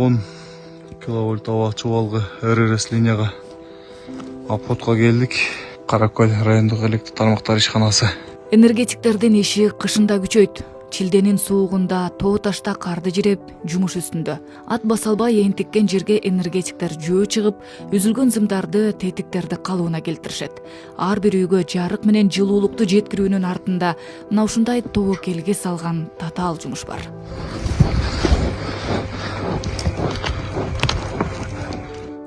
10 киловольт ава чубалгы РРС линияга обходко келдик. Каракөл райондук электр тармактар ишканасы. Энергетиктердин иши кышында күчөйт. Чилденин суугунда тоо ташта карды жиреп жумуш үстүндө. Ат баса албай энтиккен жерге энергетиктер жөө чыгып, үзүлгөн зымдарды, тетиктерди калыбына келтиришет. Ар бир үйгө жарык менен жылуулукту жеткирүүнүн артында мына ушундай тобокелге салган татаал жумуш бар.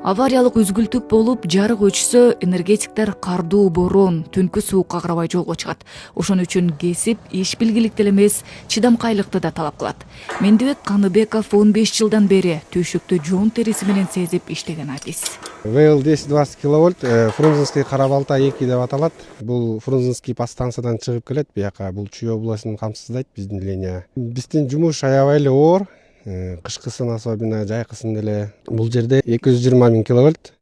Авариялык үзгүлтүк болуп, жарык өчсө, энергетиктер кардуу борон, түнкү суукка карабай жолго чыгат. Ошон үчүн кесип, иш билгиликти эмес, чыдамкайлыкты да талап кылат. Мендибек Каныбеков 15 жылдан бери түйшүктү жон териси менен сезип иштеген артист. ВЛ 10-20 киловольт Фрунзенский Карабалта 2 деп аталат. Бул Фрунзенский подстанциядан чыгып келет. Бияка бул Чүй областын камсыздайт биздин линия. Биздин жумуш аябай эле оор. Кышкысын особенно, жайкысын деле. Бул жерде 220 000 киловольт.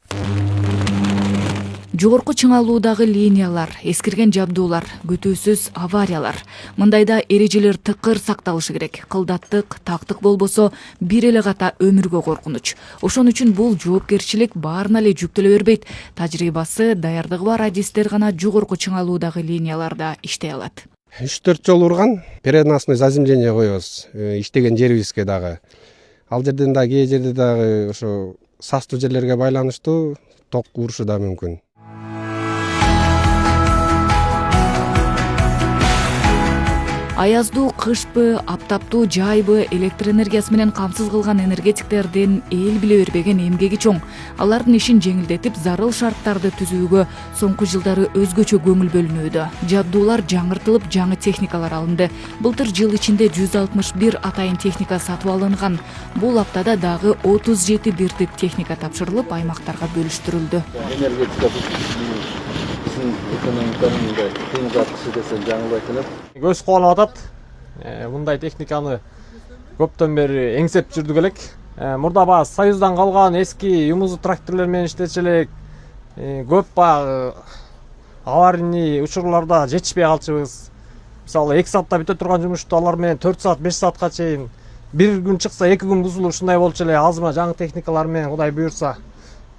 Жогорку чыңалуудагы линиялар, эскирген жабдуулар, күтүүсүз авариялар. Мындайда эрежелер тыкыр сакталышы керек. Кылдаттык, тактык болбосо бир эле ката өмүргө коркунуч. Ошон үчүн бул жоопкерчилик баарына эле жүктөлө бербейт. Тажрыйбасы, даярдыгы бар адистер гана жогорку чыңалуудагы линияларда иштей алат. 3-4 жол урган, переносной заземление коебуз. Иштеген жерибизге дагы. Ал жерден да кээ жерде дагы ошо састуу жерлерге байланыштуу ток урушу да мүмкүн. Аяздуу кышпы, аптаптуу жайбы электр энергиясы менен камсыз кылган энергетиктердин эл биле бербеген эмгеги чоң. Алардын ишин жеңилдетип, зарыл шарттарды түзүүгө соңку жылдары өзгөчө көңүл бөлүнүүдө. Жабдуулар жаңыртылып, жаңы техникалар алынды. Былтыр жыл ичинде 161 атайын техника сатып алынган. Бул аптада дагы 37 бирдик техника тапшырылып, аймактарга бөлүштүрүлдү. Көз кубанып атат. Мындай техниканы көптөн бери эңсеп жүрдүк элек. Мурда баягы Союздан калган эски юмузу тракторлор менен иштечү элек. Көп баягы аварийный учурларда жетишпей калчубуз. Мисалы 2 саатта бүтө турган жумушту алар менен 4 саат, 5 саатка чейин бир күн чыкса 2 күн бузулуп ушундай болчу эле. Азырма жаңы техникалар менен Кудай буйрса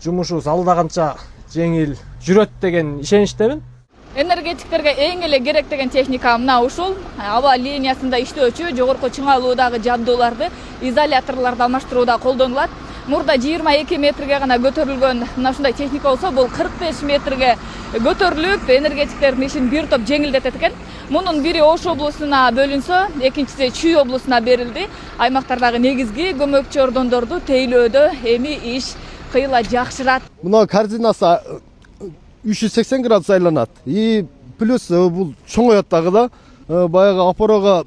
жумушубуз алда канча жеңил жүрөт деген ишеничтемин. Энергетиктерге эң эле керек деген техника мына ушул. Аба линиясында иштөөчү жогорку чыңалуудагы жабдууларды, изоляторлорду алмаштырууда колдонулат. Мурда 22 метрге гана көтөрүлгөн мына ушундай техника болсо, бул 45 метрге көтөрүлүп, энергетиктердин ишин бир топ жеңилдетет экен. Мунун бири Ош облусуна бөлүнсө, экинчиси Чүй облусуна берилди. Аймактардагы негизги көмөкчү ордондорду тейлөөдө эми иш кыйла жакшырат. Мына координасы 380 градус айланат. И плюс бул чоңоёт дагы да. Баягы опорого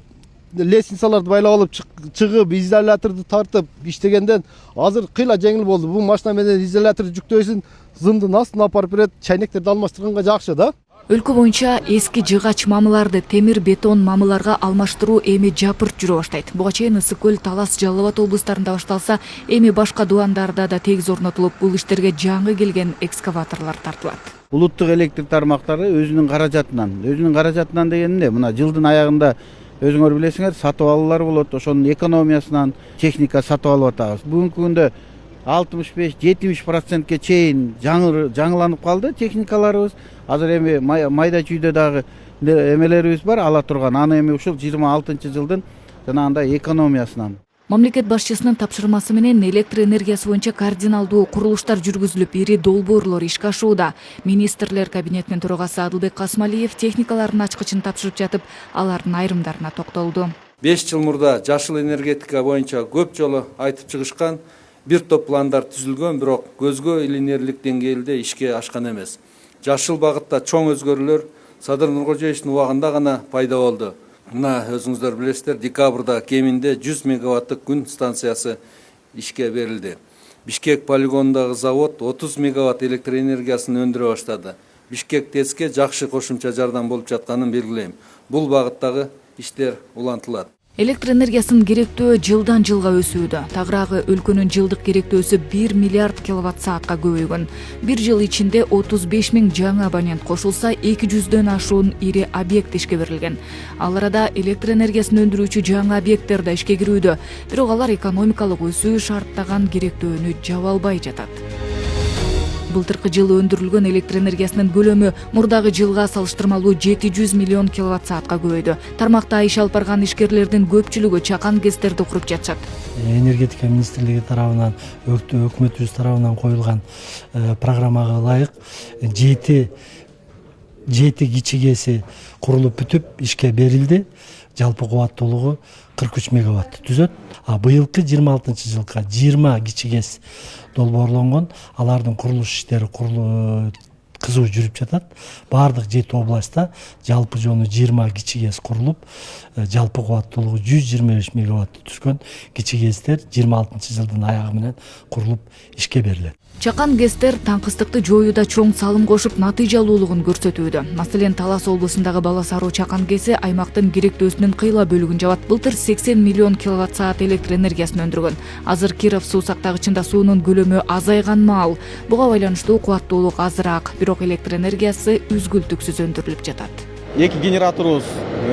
лестницаларды байлап алып чыгып, изоляторду тартып иштегенден азыр кыйла жеңил болду. Бул машина менен изоляторду жүктөйсүн, зымдын астына апарып берет, чайнектерди алмаштырганга жакшы да. Өлкө боюнча эски жыгач мамыларды темир бетон мамыларга алмаштыруу эми жапырт жүрө баштайт. Буга чейин Ысык көл, Талас, Жалал Абад облустарында башталса, эми башка дуандарда да тегиз орнотулуп, бул иштерге жаңы келген экскаваторлор тартылат. Улуттук электр тармактары өзүнүн каражатынан деген эмне? Мына жылдын аягында өзүңөр билесиңер, сатып алуулар болот. Ошонун экономиясынан техника сатып алып атабыз. Бүгүнкү күндө 65-70%ке чейин жаңыланып калды техникаларыбыз. Азыр эми майда чүйдө дагы эмелерибиз бар, ала турган. Аны эми ушул 26-жылдын жанагындай экономиясынан. Мамлекет башчысынын тапшырмасы менен электр энергиясы боюнча координалдуу курулуштар жүргүзүлүп, ири долбоорлор ишке ашууда. Министрлер кабинетинин төрагасы Адылбек Касмалиев техникалардын ачкычын тапшырып жатып, алардын айрымдарына токтолду. 5 жыл мурда жашыл энергетика боюнча көп жолу айтып чыгышкан, бир топ пландар түзүлгөн, бирок көзгө илинерлик деңгээлде ишке ашкан эмес. Жашыл багытта чоң өзгөрүүлөр Садыр Нуркожоевичтин убагында гана пайда болду. Мына өзүңүздөр билесиздер, декабрда кеминде 100 мегаваттык күн станциясы ишке берилди. Бишкек полигонундагы завод 30 мегаватт электр энергиясын өндүрө баштады. Бишкек ТЭЦке жакшы кошумча жардам болуп жатканын белгилейм. Бул багыттагы иштер улантылат. Электр энергиясынын керектөө жылдан жылга өсүүдө. Тагыраагы өлкөнүн жылдык керектөөсү 1 миллиард киловатт саатка көбөйгөн. Бир жыл ичинде 35 000 жаңы абонент кошулса, 200дөн ашуун ири объект ишке берилген. Ал арада электр энергиясын өндүрүүчү жаңы объекттер да ишке кирүүдө. Бирок алар экономикалык өсүү шарттаган керектөөнү жаба албай жатат. Былтыркы жылы өндүрүлгөн электр энергиясынын көлөмү мурдагы жылга салыштырмалуу 700 миллион киловатт саатка көбөйдү. Тармакта иш алып барган ишкерлердин көпчүлүгү чакан ГЭСтерди куруп жатышат. Энергетика министрлиги тарабынан, өкмөтүбүз тарабынан коюлган программага ылайык 7 кичи ГЭСи курулуп бүтүп ишке берилди. Жалпы кубаттуулугу 43 мегаватт түзөт. Быйылкы 26-жылга 20 кичи ГЭС долбоорлонгон. Алардын курулуш иштери кызуу жүрүп жатат. Бардык 7 областта жалпы жону 20 кичи ГЭС курулуп, жалпы кубаттуулугу 125 мегаватт түзгөн кичи ГЭСтер 26-жылдын аягы менен курулуп ишке берилет. Чакан ГЭСтер таңкыстыкты жоюуда чоң салым кошуп натыйжалуулугун көрсөтүүдө. Маселен, Талас облусундагы Бала Сароо чакан ГЭСи аймактын керектөөсүнүн кыйла бөлүгүн жабат. Былтыр 80 миллион киловатт саат электр энергиясын өндүргөн. Азыр Киров суу сактагычында суунун көлөмү азайган маал. Буга байланыштуу кубаттуулук азыраак, бирок электр энергиясы үзгүлтүксүз өндүрүлүп жатат. 2 генераторубуз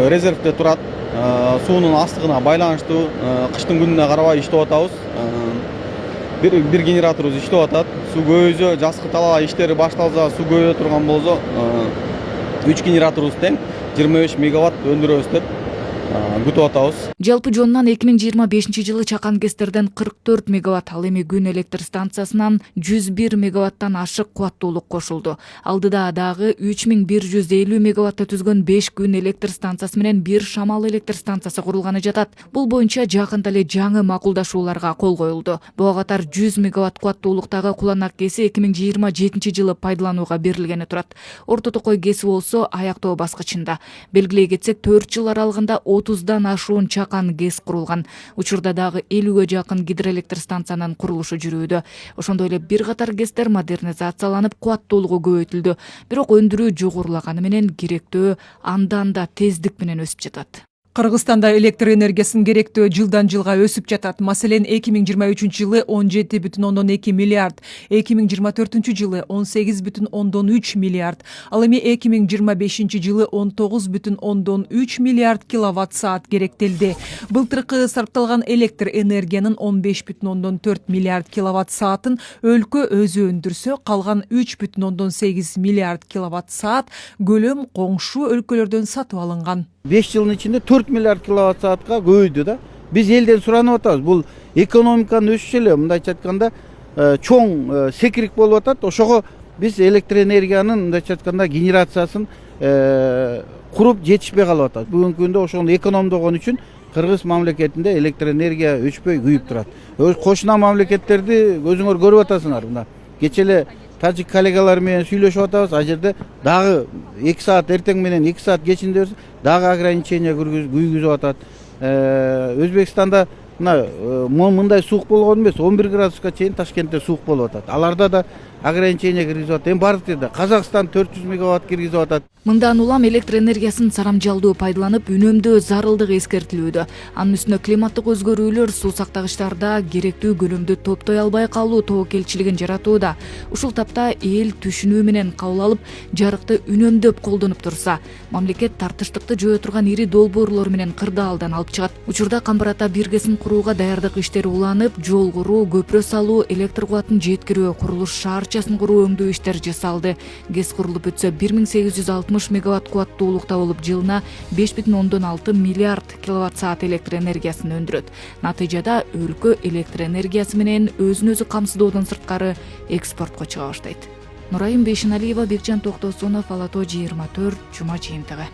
резервде турат. Суунун астыгына байланыштуу кыштын күнүнө карабай иштеп атабыз. Bir генераторубуз иштеп атат. Суу көбөйсө, жазкы талаа иштери башталса, суу көбөйө турган болсо, 3 генераторубуз тең 25 мегаватт өндүрөбүз деп күтүп атабыз. Жалпы жонунан 2025-жылы чакан ГЭСтерден 44 мегаватт, ал эми күн электр станциясынан 101 мегаваттан ашык кубаттуулук кошулду. Алдыда дагы 3150 мегаватты түзгөн 5 күн электр станциясы менен 1 шамал электр станциясы курулганы жатат. Бул боюнча жакында эле жаңы макулдашууларга кол коюлду. Буга катар 100 мегаватт кубаттуулуктагы Куланак ГЭСи 2027-жылы пайдаланууга берилгени турат. Орто Токой ГЭСи болсо аяктоо баскычында. Белгилей кетсек, 4 жыл аралыгында 30дан ашуун чакан ГЭС курулган. Учурда дагы 50ге жакын гидроэлектр станциянын курулушу жүрүүдө. Ошондой эле бир катар ГЭСтер модернизацияланып, кубаттуулугу көбөйтүлдү. Бирок өндүрүү жогорулаганы менен керектөө андан да тездик менен өсүп жатат. Кыргызстанда электр энергиясынын керектөө жылдан жылга өсүп жатат. Маселен, 2023-жылы 17,2 миллиард, 2024-жылы 18,3 миллиард, ал эми 2025-жылы 19,3 миллиард киловатт саат керектелди. Былтыркы сарпталган электр энергиянын 15,4 миллиард киловатт саатын өлкө өзү өндүрсө, калган 3,8 миллиард киловатт саат көлөм коңшу өлкөлөрдөн сатып алынган. 5 жылдын ичинде 4 миллиард киловатт саатка көбөйдү да. Биз элден суранып атабыз. Бул экономиканын өсүшү эле, мындайча айтканда, чоң секирик болуп атат. Ошого биз электр энергиянын мындайча айтканда генерациясын куруп жетишпей калып атат. Бүгүнкү күндө ошону экономдогон үчүн Кыргыз мамлекетинде электр энергия өчпөй күйүп турат. Кошуна мамлекеттерди өзүңөр көрүп атасыңар. Мына кече эле тажик коллегалар менен сүйлөшүп атабыз. А жерде дагы 2 саат эртең менен 2 саат кечинде дагы ограничение күйгүзүп атат. Өзбекстанда мындай суук болгон эмес, 11 градуска чейин Ташкентте суук болуп атат. Аларда да ограничение киргизип атат. Эми бардык жерде Казакстан 400 мегаватт киргизип атат. Мындан улам электр энергиясын сарамжалдуу пайдаланып, үнөмдөө зарылдыгы эскертилүүдө. Анын үстүнө климаттык өзгөрүүлөр суу сактагычтарда керектүү көлөмдү топтой албай калуу тобокелчилигин жаратууда. Ушул тапта эл түшүнүү менен кабыл алып, жарыкты үнөмдөп колдонуп турса, мамлекет тартыштыкты жое турган ири долбоорлор менен кырдаалдан алып чыгат. Учурда Камбар Ата биргесин курууга даярдык иштери уланып, жол куруу, көпүрө салуу, электр кубатын жеткирүү, курулуш шаарчасын куруу өңдүү иштери жасалды. ГЭС курулуп өтсө 1860 мегаватт кубаттуулукта болуп, жылына 5,6 миллиард киловатт саат электр энергиясын өндүрөт. Натыйжада өлкө электр энергиясы менен өзүн өзү камсыздоодон сырткары экспортко чыга баштайт. Нурайым Бейшеналиева, Бекжан Токтосунов, Ала Тоо 24, Жума жыйынтыгы.